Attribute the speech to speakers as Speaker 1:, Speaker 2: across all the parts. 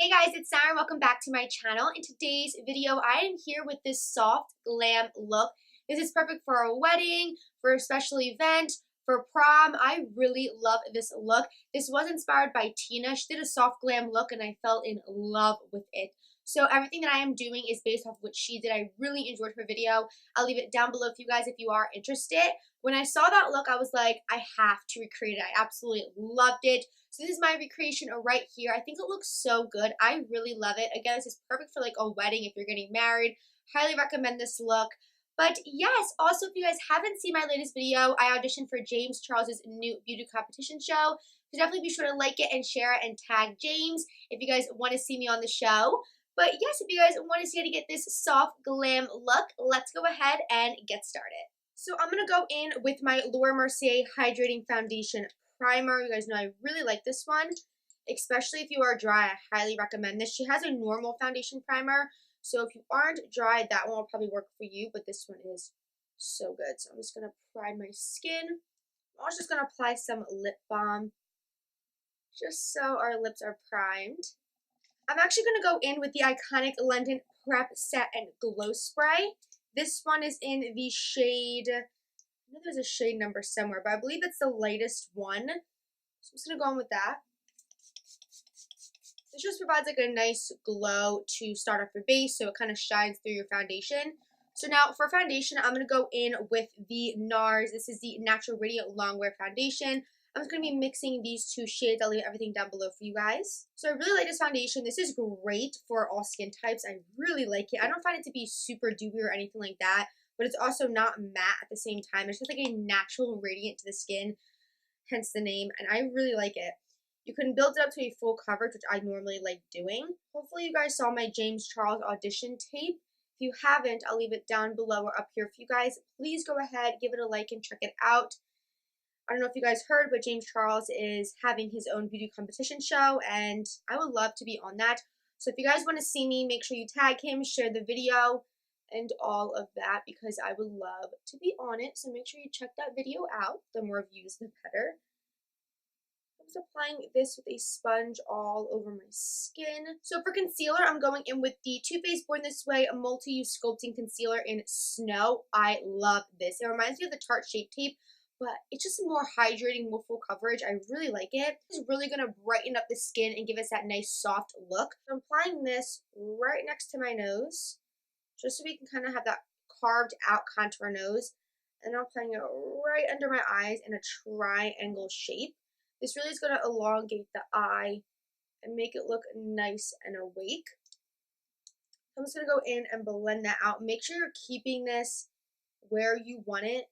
Speaker 1: Hey guys, it's Sarah. Welcome back to my channel. In today's video, I am here with this soft glam look. This is perfect for a wedding, for a special event, for prom. I really love this look. This was inspired by Tina. She did a soft glam look and I fell in love with it. So everything that I am doing is based off what she did. I really enjoyed her video. I'll leave it down below for you guys if you are interested. When I saw that look, I was like, I have to recreate it. I absolutely loved it. So this is my recreation right here. I think it looks so good. I really love it. Again, this is perfect for like a wedding if you're getting married. Highly recommend this look. But yes, also if you guys haven't seen my latest video, I auditioned for James Charles's new beauty competition show. So definitely be sure to like it and share it and tag James if you guys want to see me on the show. But yes, if you guys want to see how to get this soft glam look, let's go ahead and get started. So I'm going to go in with my Laura Mercier Hydrating Foundation Primer. You guys know I really like this one, especially if you are dry. I highly recommend this. She has a normal foundation primer, so if you aren't dry, that one will probably work for you, but this one is so good. So I'm just going to prime my skin. I'm also just going to apply some lip balm just so our lips are primed. I'm actually going to go in with the iconic London Prep Set and Glow Spray. This one is in the shade, I know there's a shade number somewhere, but I believe it's the lightest one. So I'm just going to go in with that. This just provides like a nice glow to start off your base, so it kind of shines through your foundation. So now for foundation, I'm going to go in with the Nars. This is the Natural Radiant Longwear Foundation. I'm just going to be mixing these two shades. I'll leave everything down below for you guys. So I really like this foundation. This is great for all skin types. I really like it. I don't find it to be super dewy or anything like that, but it's also not matte at the same time. It's just like a natural radiant to the skin, hence the name, and I really like it. You can build it up to a full coverage, which I normally like doing. Hopefully you guys saw my James Charles audition tape. If you haven't, I'll leave it down below or up here for you guys. Please go ahead, give it a like, and check it out. I don't know if you guys heard, but James Charles is having his own beauty competition show, and I would love to be on that. So if you guys want to see me, make sure you tag him, share the video, and all of that, because I would love to be on it. So make sure you check that video out. The more views, the better. I'm just applying this with a sponge all over my skin. So for concealer, I'm going in with the Too Faced Born This Way Multi-Use Sculpting Concealer in Snow. I love this. It reminds me of the Tarte Shape Tape, but it's just more hydrating, more full coverage. I really like it. It's really going to brighten up the skin and give us that nice soft look. So I'm applying this right next to my nose, just so we can kind of have that carved out contour nose. And I'm applying it right under my eyes in a triangle shape. This really is going to elongate the eye and make it look nice and awake. I'm just going to go in and blend that out. Make sure you're keeping this where you want it,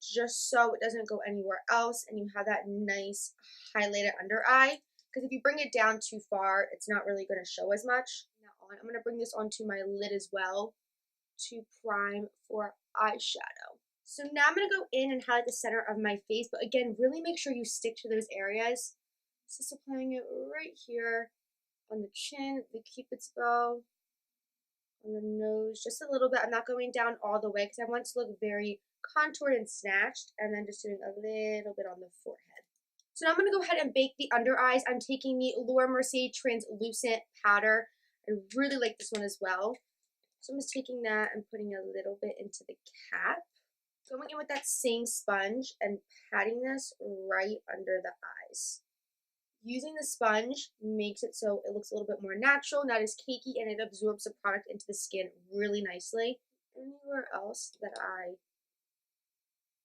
Speaker 1: just so it doesn't go anywhere else and you have that nice highlighted under eye. Because if you bring it down too far, it's not really going to show as much. Now I'm going to bring this onto my lid as well to prime for eyeshadow. So now I'm going to go in and highlight the center of my face, but again, really make sure you stick to those areas. Just applying it right here on the chin, the cupid's bow, on the nose, just a little bit. I'm not going down all the way because I want it to look very contoured and snatched, and then just doing a little bit on the forehead. So now I'm going to go ahead and bake the under eyes. I'm taking the Laura Mercier Translucent Powder. I really like this one as well. So I'm just taking that and putting a little bit into the cap. Going in with that same sponge and patting this right under the eyes. Using the sponge makes it so it looks a little bit more natural, not as cakey, and it absorbs the product into the skin really nicely. Anywhere else that I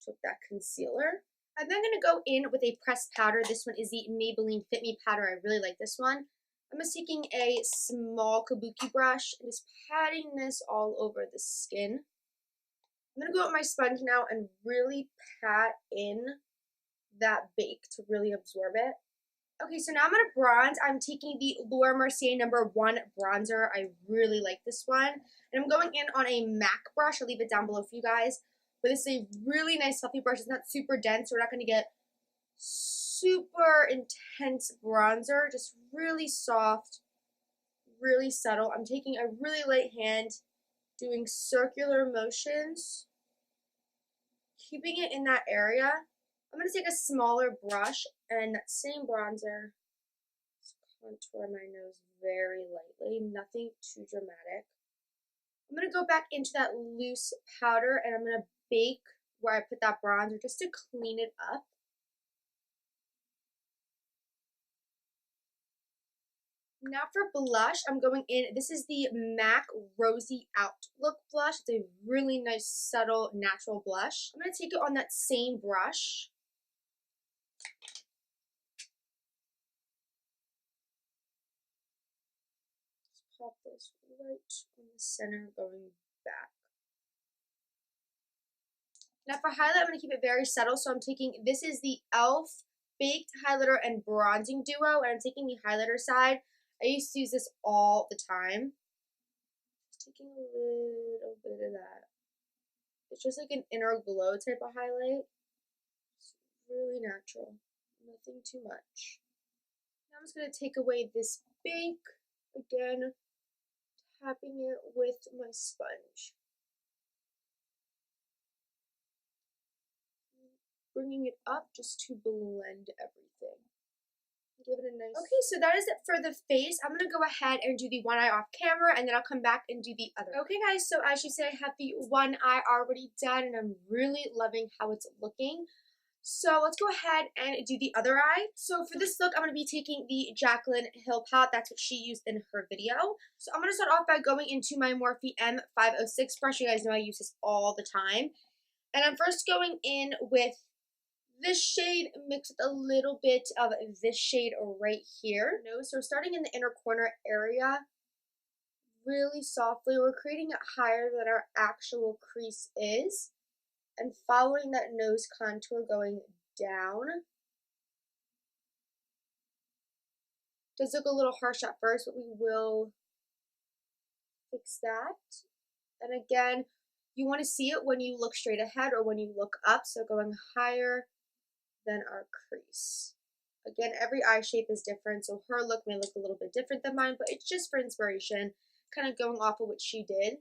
Speaker 1: took that concealer. I'm then going to go in with a pressed powder. This one is the Maybelline Fit Me powder. I really like this one. I'm just taking a small kabuki brush and just patting this all over the skin. I'm going to go with my sponge now and really pat in that bake to really absorb it. Okay, so now I'm going to bronze. I'm taking the Laura Mercier No. 1 bronzer. I really like this one. And I'm going in on a MAC brush. I'll leave it down below for you guys. But this is a really nice fluffy brush. It's not super dense, so we're not going to get super intense bronzer. Just really soft, really subtle. I'm taking a really light hand, doing circular motions, keeping it in that area. I'm going to take a smaller brush and that same bronzer, contour my nose very lightly, nothing too dramatic. I'm going to go back into that loose powder and I'm going to bake where I put that bronzer just to clean it up. Now for blush, I'm going in, this is the MAC Rosy Outlook blush. It's a really nice, subtle, natural blush. I'm going to take it on that same brush. Just pop this right in the center, going back. Now for highlight, I'm going to keep it very subtle, so I'm taking, this is the e.l.f. Baked Highlighter and Bronzing Duo, and I'm taking the highlighter side. I used to use this all the time. Just taking a little bit of that. It's just like an inner glow type of highlight. It's really natural. Nothing too much. Now I'm just going to take away this bake. Again, tapping it with my sponge. Bringing it up just to blend everything. Give it a nice... Okay, so that is it for the face. I'm going to go ahead and do the one eye off camera, and then I'll come back and do the other. Okay, guys, so as you said, I have the one eye already done, and I'm really loving how it's looking. So let's go ahead and do the other eye. So for this look, I'm going to be taking the Jaclyn Hill palette. That's what she used in her video. So I'm going to start off by going into my Morphe M506 brush. You guys know I use this all the time. And I'm first going in with this shade mixed with a little bit of this shade right here. So starting in the inner corner area, really softly, we're creating it higher than our actual crease is, and following that nose contour going down. Does look a little harsh at first, but we will fix that. And again, you want to see it when you look straight ahead or when you look up, so going higher than our crease. Again, every eye shape is different, so her look may look a little bit different than mine, but it's just for inspiration, kind of going off of what she did.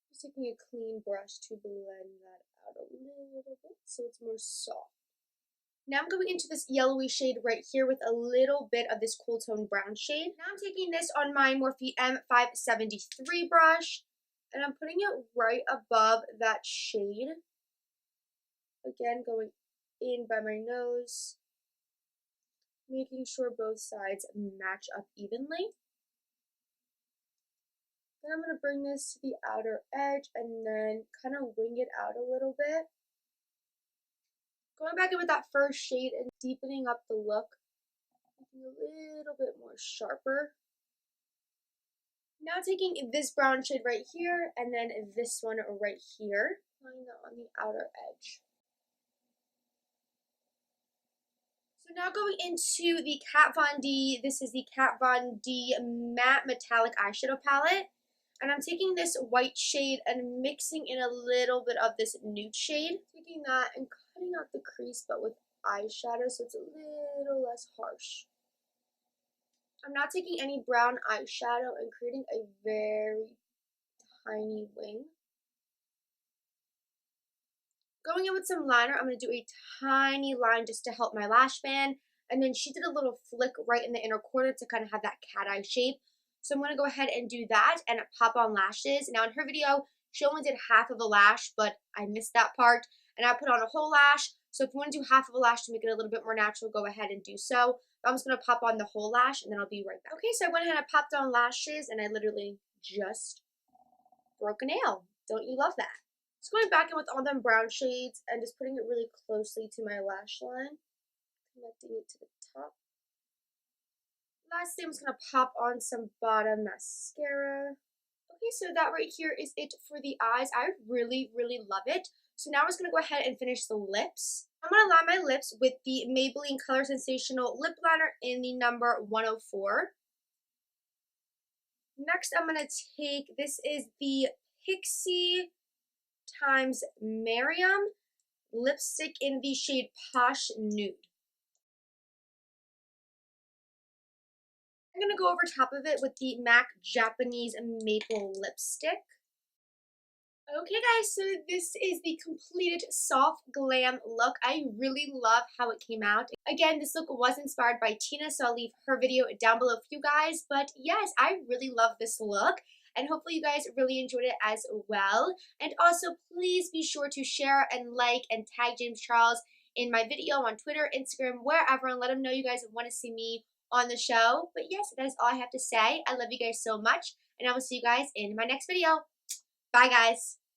Speaker 1: Just taking a clean brush to blend that out a little bit so it's more soft. Now I'm going into this yellowy shade right here with a little bit of this cool tone brown shade. Now I'm taking this on my Morphe M573 brush, and I'm putting it right above that shade. Again, going in by my nose, making sure both sides match up evenly. Then I'm going to bring this to the outer edge and then kind of wing it out a little bit. Going back in with that first shade and deepening up the look, making it a little bit more sharper. Now taking this brown shade right here and then this one right here, applying that on the outer edge. So now going into the Kat Von D, this is the Kat Von D Matte Metallic Eyeshadow Palette. And I'm taking this white shade and mixing in a little bit of this nude shade. Taking that and cutting out the crease, but with eyeshadow, so it's a little less harsh. I'm not taking any brown eyeshadow and creating a very tiny wing. Going in with some liner, I'm going to do a tiny line just to help my lash band. And then she did a little flick right in the inner corner to kind of have that cat eye shape. So I'm going to go ahead and do that and pop on lashes. Now in her video, she only did half of a lash, but I missed that part. And I put on a whole lash. So if you want to do half of a lash to make it a little bit more natural, go ahead and do so. But I'm just going to pop on the whole lash and then I'll be right back. Okay, so I went ahead and popped on lashes and I literally just broke a nail. Don't you love that? Just going back in with all them brown shades and just putting it really closely to my lash line. Connecting it to the top. Lastly, I'm just going to pop on some bottom mascara. Okay, so that right here is it for the eyes. I really, really love it. So now I'm just going to go ahead and finish the lips. I'm going to line my lips with the Maybelline Color Sensational Lip Liner in the number 104. Next, I'm going to take, this is the Pixi times Miriam lipstick in the shade Posh Nude. I'm going to go over top of it with the MAC Japanese Maple lipstick. Okay guys, so this is the completed soft glam look. I really love how it came out. Again, this look was inspired by Tina, so I'll leave her video down below for you guys. But yes, I really love this look, and hopefully you guys really enjoyed it as well. And also, please be sure to share and like and tag James Charles in my video on Twitter, Instagram, wherever, and let him know you guys want to see me on the show. But yes, that is all I have to say. I love you guys so much, and I will see you guys in my next video. Bye guys.